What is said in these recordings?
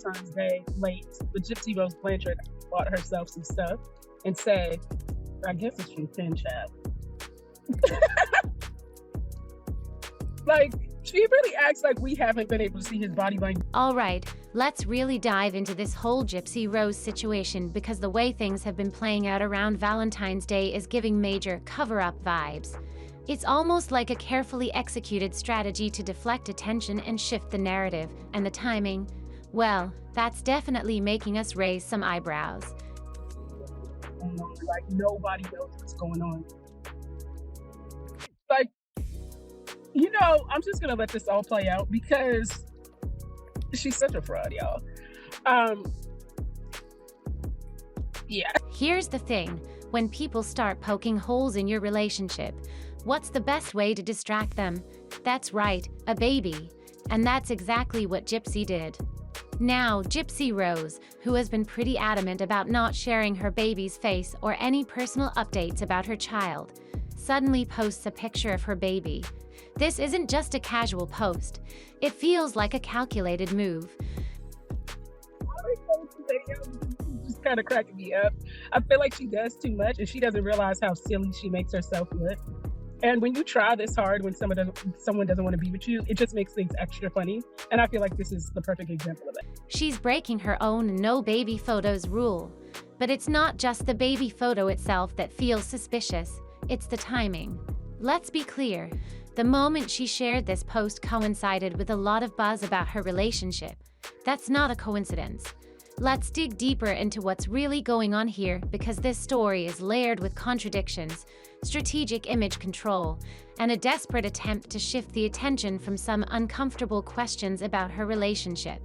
Valentine's Day late, but Gypsy Rose Blanchard bought herself some stuff and said, I guess it's from Ken Chap. Like, she really acts like we haven't been able to see his body language. All right, let's really dive into this whole Gypsy Rose situation because the way things have been playing out around Valentine's Day is giving major cover-up vibes. It's almost like a carefully executed strategy to deflect attention and shift the narrative, and the timing, well, that's definitely making us raise some eyebrows. Like, nobody knows what's going on. Like, you know, I'm just gonna let this all play out because she's such a fraud, y'all. Yeah. Here's the thing, when people start poking holes in your relationship, what's the best way to distract them? That's right, a baby. And that's exactly what Gypsy did. Now, Gypsy Rose, who has been pretty adamant about not sharing her baby's face or any personal updates about her child, suddenly posts a picture of her baby. This isn't just a casual post. It feels like a calculated move. Just kind of cracking me up. I feel like she does too much and she doesn't realize how silly she makes herself look. And when you try this hard when someone doesn't want to be with you, it just makes things extra funny. And I feel like this is the perfect example of it. She's breaking her own no baby photos rule. But it's not just the baby photo itself that feels suspicious, it's the timing. Let's be clear, the moment she shared this post coincided with a lot of buzz about her relationship. That's not a coincidence. Let's dig deeper into what's really going on here because this story is layered with contradictions, strategic image control, and a desperate attempt to shift the attention from some uncomfortable questions about her relationship.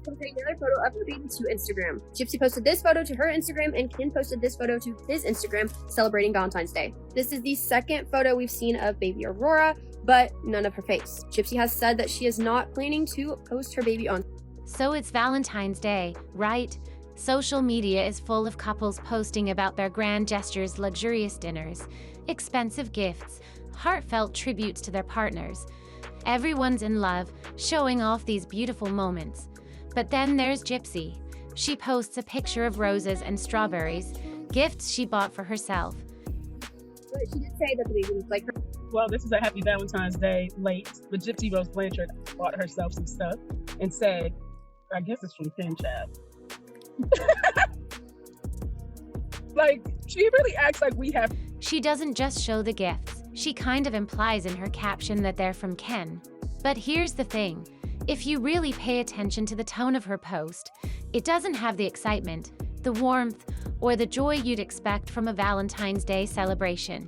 Posted another photo of her baby to Instagram. Gypsy posted this photo to her Instagram and Ken posted this photo to his Instagram celebrating Valentine's Day. This is the second photo we've seen of baby Aurora, but none of her face. Gypsy has said that she is not planning to post her baby on. So it's Valentine's Day, right? Social media is full of couples posting about their grand gestures, luxurious dinners, expensive gifts, heartfelt tributes to their partners. Everyone's in love, showing off these beautiful moments. But then there's Gypsy. She posts a picture of roses and strawberries, gifts she bought for herself. But she did say that the baby was like her. Well, this is a happy Valentine's Day late, but Gypsy Rose Blanchard bought herself some stuff and said, I guess it's from Ken Chap. Like, she really acts like we have. She doesn't just show the gifts. She kind of implies in her caption that they're from Ken. But here's the thing. If you really pay attention to the tone of her post, it doesn't have the excitement, the warmth, or the joy you'd expect from a Valentine's Day celebration.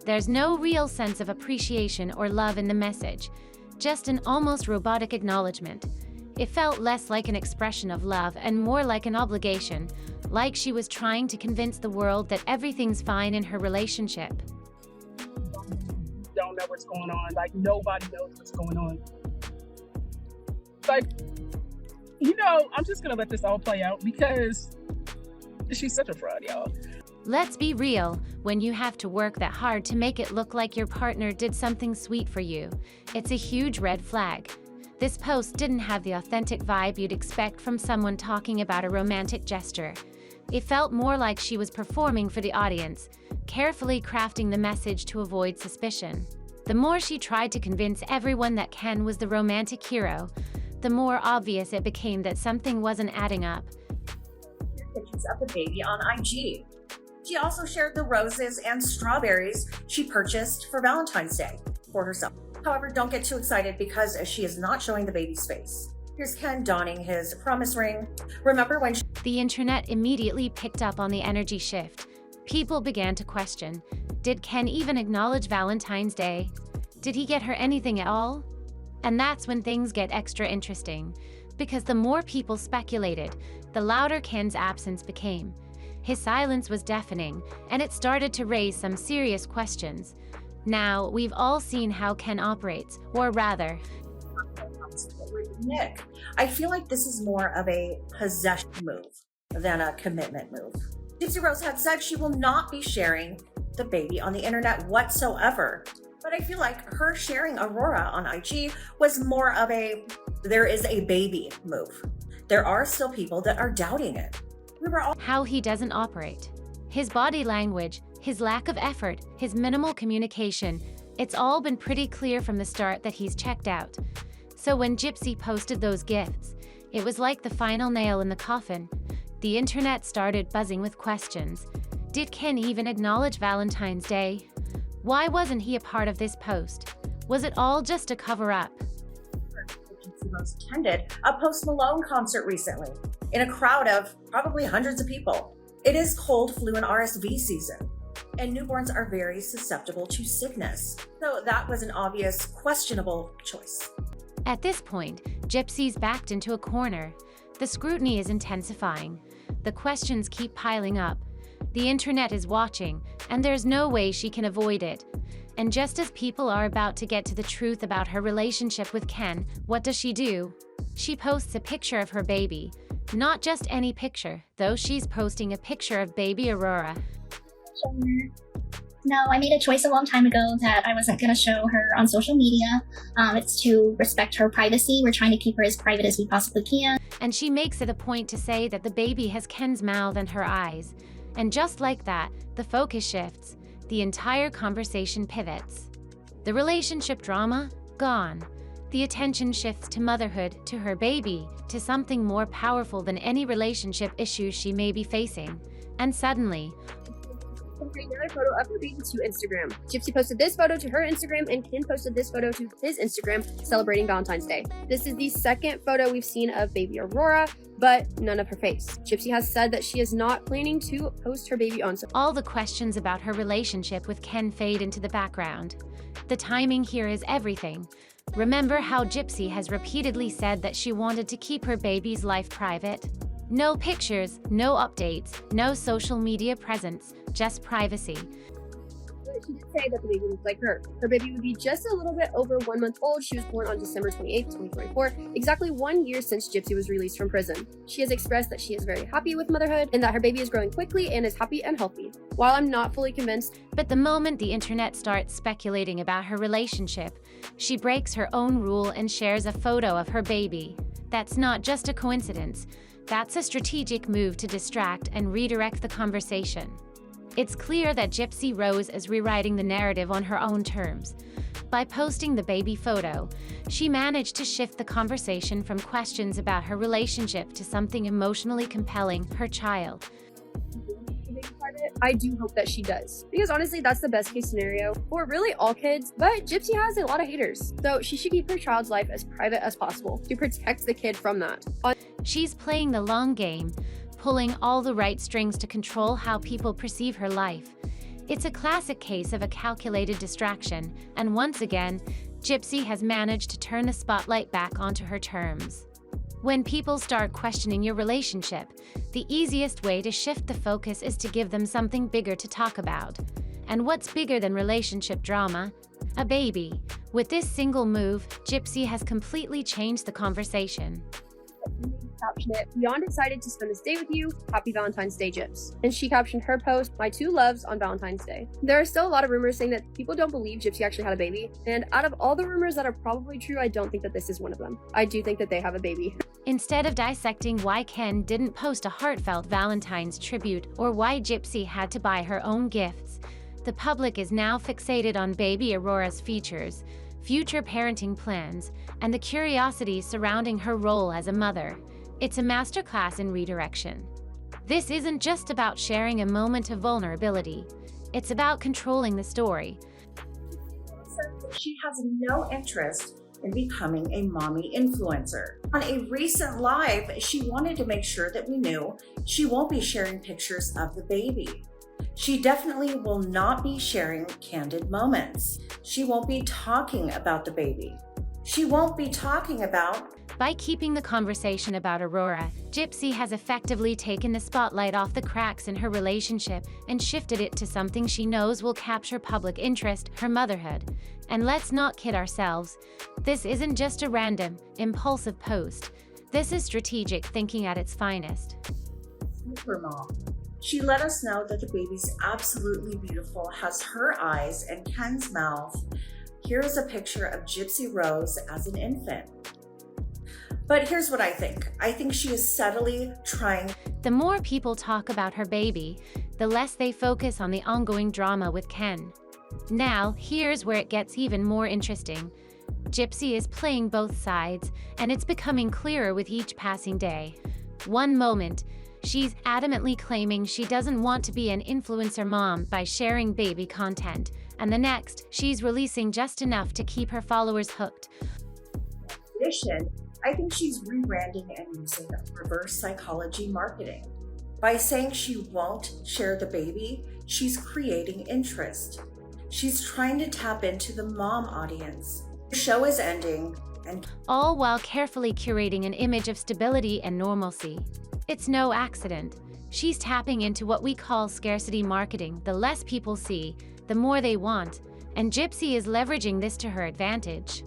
There's no real sense of appreciation or love in the message, just an almost robotic acknowledgement. It felt less like an expression of love and more like an obligation, like she was trying to convince the world that everything's fine in her relationship. Don't know what's going on. Like, nobody knows what's going on. Like, you know, I'm just gonna let this all play out because she's such a fraud, y'all. Let's be real, when you have to work that hard to make it look like your partner did something sweet for you, it's a huge red flag. This post didn't have the authentic vibe you'd expect from someone talking about a romantic gesture. It felt more like she was performing for the audience, carefully crafting the message to avoid suspicion. The more she tried to convince everyone that Ken was the romantic hero, the more obvious it became that something wasn't adding up. Pictures of the baby on IG. She also shared the roses and strawberries she purchased for Valentine's Day for herself. However, don't get too excited because she is not showing the baby's face. Here's Ken donning his promise ring. Remember when The internet immediately picked up on the energy shift. People began to question, did Ken even acknowledge Valentine's Day? Did he get her anything at all? And that's when things get extra interesting, because the more people speculated, the louder Ken's absence became. His silence was deafening, and it started to raise some serious questions. Now, we've all seen how Ken operates, or rather, Nick, I feel like this is more of a possession move than a commitment move. Gypsy Rose had said she will not be sharing the baby on the internet whatsoever. But I feel like her sharing Aurora on IG was more of a there is a baby move. there are still people that are doubting it. We were all How he doesn't operate. His body language, his lack of effort, his minimal communication, it's all been pretty clear from the start that he's checked out. So when Gypsy posted those gifts, it was like the final nail in the coffin. The internet started buzzing with questions. Did Ken even acknowledge Valentine's Day? Why wasn't he a part of this post? Was it all just a cover-up? Gypsy Rose attended a Post Malone concert recently in a crowd of probably hundreds of people. It is cold, flu, and RSV season, and newborns are very susceptible to sickness. So that was an obvious, questionable choice. At this point, Gypsy's backed into a corner. The scrutiny is intensifying. The questions keep piling up. The internet is watching, and there's no way she can avoid it. And just as people are about to get to the truth about her relationship with Ken, what does she do? She posts a picture of her baby. Not just any picture, though she's posting a picture of baby Aurora. No, I made a choice a long time ago that I wasn't going to show her on social media. It's to respect her privacy. We're trying to keep her as private as we possibly can. And she makes it a point to say that the baby has Ken's mouth and her eyes. And just like that, the focus shifts. The entire conversation pivots. The relationship drama? Gone. The attention shifts to motherhood, to her baby, to something more powerful than any relationship issues she may be facing. And suddenly, Another photo of her baby to Instagram. Gypsy posted this photo to her Instagram, and Ken posted this photo to his Instagram, celebrating Valentine's Day. This is the second photo we've seen of baby Aurora, but none of her face. Gypsy has said that she is not planning to post her baby on social. all the questions about her relationship with Ken fade into the background. The timing here is everything. Remember how Gypsy has repeatedly said that she wanted to keep her baby's life private? No pictures, no updates, no social media presence, just privacy. She did say that the baby looked like her. Her baby would be just a little bit over 1 month old. She was born on December 28th, 2024, exactly 1 year since Gypsy was released from prison. She has expressed that she is very happy with motherhood and that her baby is growing quickly and is happy and healthy. While I'm not fully convinced, But the moment the internet starts speculating about her relationship, she breaks her own rule and shares a photo of her baby. That's not just a coincidence. That's a strategic move to distract and redirect the conversation. It's clear that Gypsy Rose is rewriting the narrative on her own terms. By posting the baby photo, she managed to shift the conversation from questions about her relationship to something emotionally compelling, her child. I do hope that she does. Because honestly, that's the best case scenario for really all kids, but Gypsy has a lot of haters. So she should keep her child's life as private as possible to protect the kid from that. She's playing the long game, pulling all the right strings to control how people perceive her life. It's a classic case of a calculated distraction, and once again, Gypsy has managed to turn the spotlight back onto her terms. When people start questioning your relationship, the easiest way to shift the focus is to give them something bigger to talk about. And what's bigger than relationship drama? A baby. With this single move, Gypsy has completely changed the conversation. Caption it, beyond excited to spend this day with you, happy Valentine's Day, Gyps. And she captioned her post, my two loves on Valentine's Day. There are still a lot of rumors saying that people don't believe Gypsy actually had a baby, and out of all the rumors that are probably true, I don't think that this is one of them. I do think that they have a baby. Instead of dissecting why Ken didn't post a heartfelt Valentine's tribute or why Gypsy had to buy her own gifts, the public is now fixated on baby Aurora's features, future parenting plans, and the curiosity surrounding her role as a mother. It's a masterclass in redirection. This isn't just about sharing a moment of vulnerability. It's about controlling the story. She has no interest in becoming a mommy influencer. On a recent live, she wanted to make sure that we knew she won't be sharing pictures of the baby. She definitely will not be sharing candid moments. She won't be talking about the baby. She won't be talking about... By keeping the conversation about Aurora, Gypsy has effectively taken the spotlight off the cracks in her relationship and shifted it to something she knows will capture public interest, her motherhood. And let's not kid ourselves. This isn't just a random, impulsive post. This is strategic thinking at its finest. Super mom. She let us know that the baby's absolutely beautiful, has her eyes and Ken's mouth. Here is a picture of Gypsy Rose as an infant. But here's what I think. I think she is subtly trying. The more people talk about her baby, the less they focus on the ongoing drama with Ken. Now, here's where it gets even more interesting. Gypsy is playing both sides, and it's becoming clearer with each passing day. One moment, she's adamantly claiming she doesn't want to be an influencer mom by sharing baby content, and the next, she's releasing just enough to keep her followers hooked. In addition, I think she's rebranding and using reverse psychology marketing. By saying she won't share the baby, she's creating interest. She's trying to tap into the mom audience. The show is ending, and all while carefully curating an image of stability and normalcy. It's no accident. She's tapping into what we call scarcity marketing. The less people see, the more they want, and Gypsy is leveraging this to her advantage.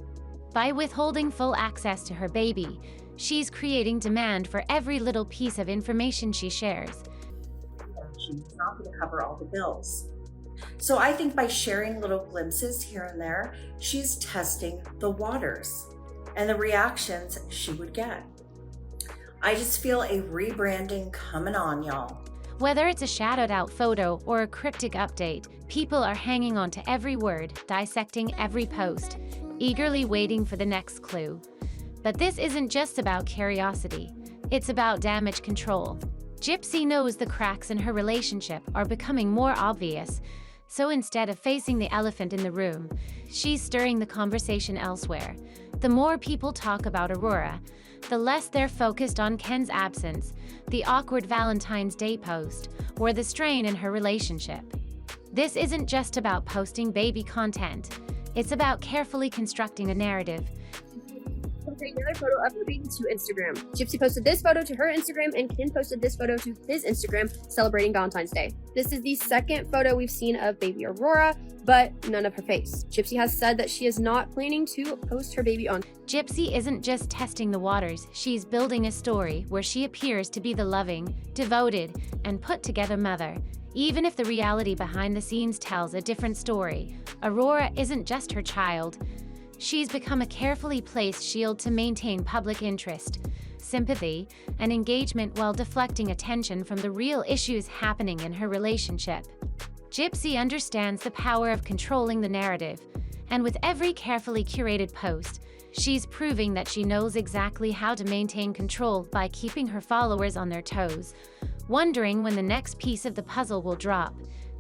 By withholding full access to her baby, she's creating demand for every little piece of information she shares. she's not going to cover all the bills. So I think by sharing little glimpses here and there, she's testing the waters and the reactions she would get. I just feel a rebranding coming on, y'all. Whether it's a shadowed out photo or a cryptic update, people are hanging on to every word, dissecting every post, eagerly waiting for the next clue. But this isn't just about curiosity, it's about damage control. Gypsy knows the cracks in her relationship are becoming more obvious, so instead of facing the elephant in the room, she's stirring the conversation elsewhere. The more people talk about Aurora, the less they're focused on Ken's absence, the awkward Valentine's Day post, or the strain in her relationship. This isn't just about posting baby content. It's about carefully constructing a narrative. Posted another photo of her baby to Instagram. Gypsy posted this photo to her Instagram, and Ken posted this photo to his Instagram, celebrating Valentine's Day. This is the second photo we've seen of baby Aurora, but none of her face. Gypsy has said that she is not planning to post her baby on. Gypsy isn't just testing the waters, she's building a story where she appears to be the loving, devoted, and put-together mother. Even if the reality behind the scenes tells a different story, Aurora isn't just her child. She's become a carefully placed shield to maintain public interest, sympathy, and engagement while deflecting attention from the real issues happening in her relationship. Gypsy understands the power of controlling the narrative, and with every carefully curated post, she's proving that she knows exactly how to maintain control by keeping her followers on their toes, wondering when the next piece of the puzzle will drop.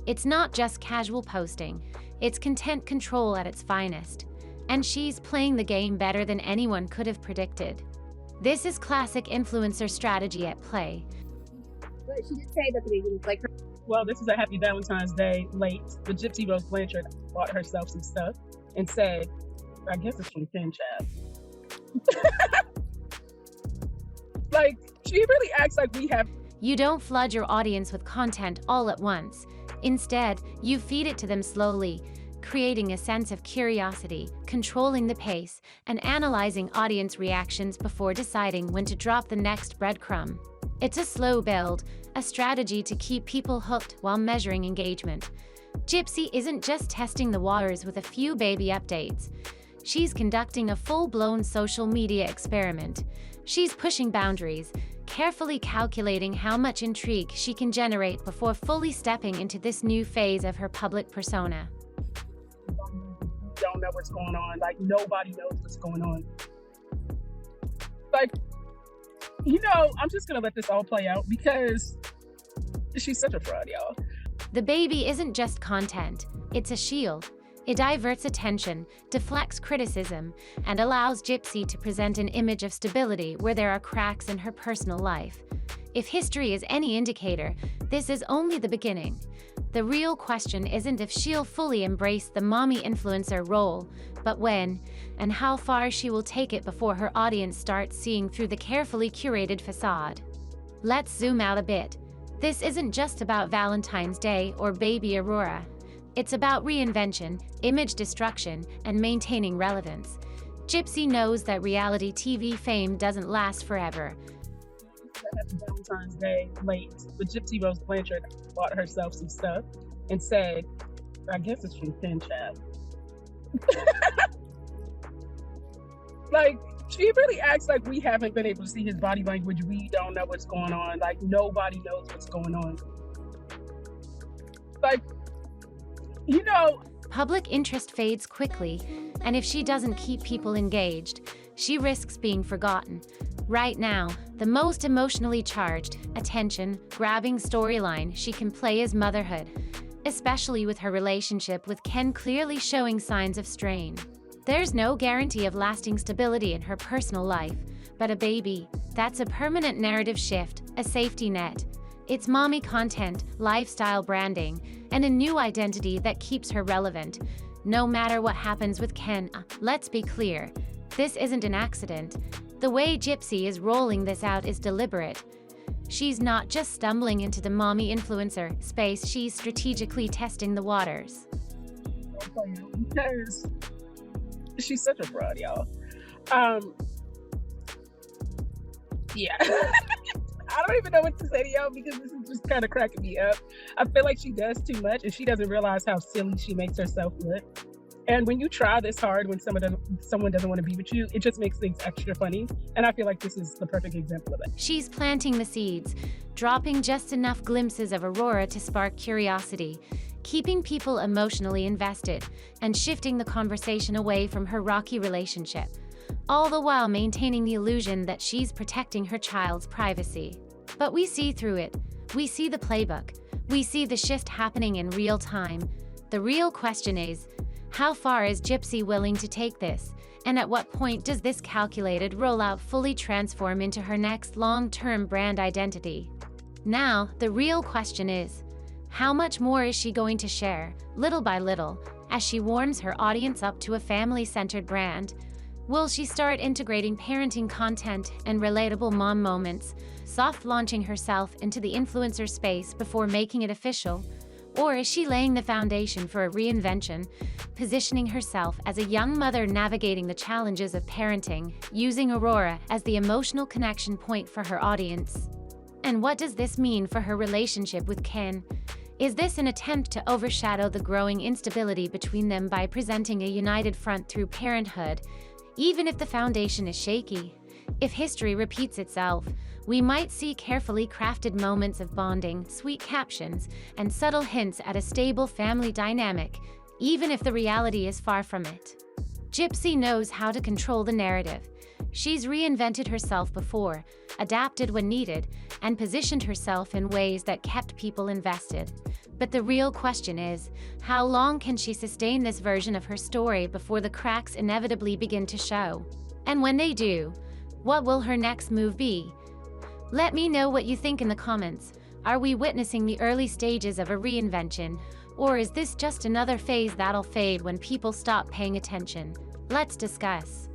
It's not just casual posting, it's content control at its finest. And she's playing the game better than anyone could have predicted. This is classic influencer strategy at play. But she did say that the baby was like her. Well, this is a happy Valentine's Day late. The Gypsy Rose Blanchard bought herself some stuff and said, I guess it's from Ken Chap. Like, she really acts like we have. You don't flood your audience with content all at once. Instead, you feed it to them slowly, creating a sense of curiosity, controlling the pace, and analyzing audience reactions before deciding when to drop the next breadcrumb. It's a slow build, a strategy to keep people hooked while measuring engagement. Gypsy isn't just testing the waters with a few baby updates. She's conducting a full-blown social media experiment. She's pushing boundaries, carefully calculating how much intrigue she can generate before fully stepping into this new phase of her public persona. Don't know what's going on. Like, nobody knows what's going on. Like, I'm just gonna let this all play out because she's such a fraud, y'all. The baby isn't just content, it's a shield. It diverts attention, deflects criticism, and allows Gypsy to present an image of stability where there are cracks in her personal life. If history is any indicator, this is only the beginning. The real question isn't if she'll fully embrace the mommy influencer role, but when and how far she will take it before her audience starts seeing through the carefully curated facade. Let's zoom out a bit. This isn't just about Valentine's Day or baby Aurora. It's about reinvention, image destruction, and maintaining relevance. Gypsy knows that reality TV fame doesn't last forever. Happy Valentine's Day late. The Gypsy Rose Blanchard bought herself some stuff and said, I guess it's from Ken Chap. Like, She really acts like we haven't been able to see his body language. We don't know what's going on. Like, nobody knows what's going on. Like, you know, Public interest fades quickly, and if she doesn't keep people engaged, she risks being forgotten. Right now, the most emotionally charged, attention-grabbing storyline she can play is motherhood, especially with her relationship with Ken clearly showing signs of strain. There's no guarantee of lasting stability in her personal life, but a baby, that's a permanent narrative shift, a safety net. It's mommy content, lifestyle branding, and a new identity that keeps her relevant. No matter what happens with Ken, let's be clear, this isn't an accident. The way Gypsy is rolling this out is deliberate. She's not just stumbling into the mommy influencer space, she's strategically testing the waters. because she's such a fraud, y'all. Yeah. I don't even know what to say to y'all because this is just kind of cracking me up. I feel like she does too much and she doesn't realize how silly she makes herself look. And when you try this hard when someone doesn't want to be with you, it just makes things extra funny. And I feel like this is the perfect example of it. She's planting the seeds, dropping just enough glimpses of Aurora to spark curiosity, keeping people emotionally invested, and shifting the conversation away from her rocky relationship, all the while maintaining the illusion that she's protecting her child's privacy. But we see through it. We see the playbook. We see the shift happening in real time. The real question is, how far is Gypsy willing to take this? And at what point does this calculated rollout fully transform into her next long-term brand identity? Now, the real question is, how much more is she going to share, little by little, as she warms her audience up to a family-centered brand? Will she start integrating parenting content and relatable mom moments, soft launching herself into the influencer space before making it official? Or is she laying the foundation for a reinvention, positioning herself as a young mother navigating the challenges of parenting, using Aurora as the emotional connection point for her audience? And what does this mean for her relationship with Ken? Is this an attempt to overshadow the growing instability between them by presenting a united front through parenthood, even if the foundation is shaky? If history repeats itself, we might see carefully crafted moments of bonding, sweet captions, and subtle hints at a stable family dynamic, even if the reality is far from it. Gypsy knows how to control the narrative. She's reinvented herself before, adapted when needed, and positioned herself in ways that kept people invested. But the real question is, how long can she sustain this version of her story before the cracks inevitably begin to show? And when they do, what will her next move be? Let me know what you think in the comments. Are we witnessing the early stages of a reinvention? Or is this just another phase that'll fade when people stop paying attention? Let's discuss.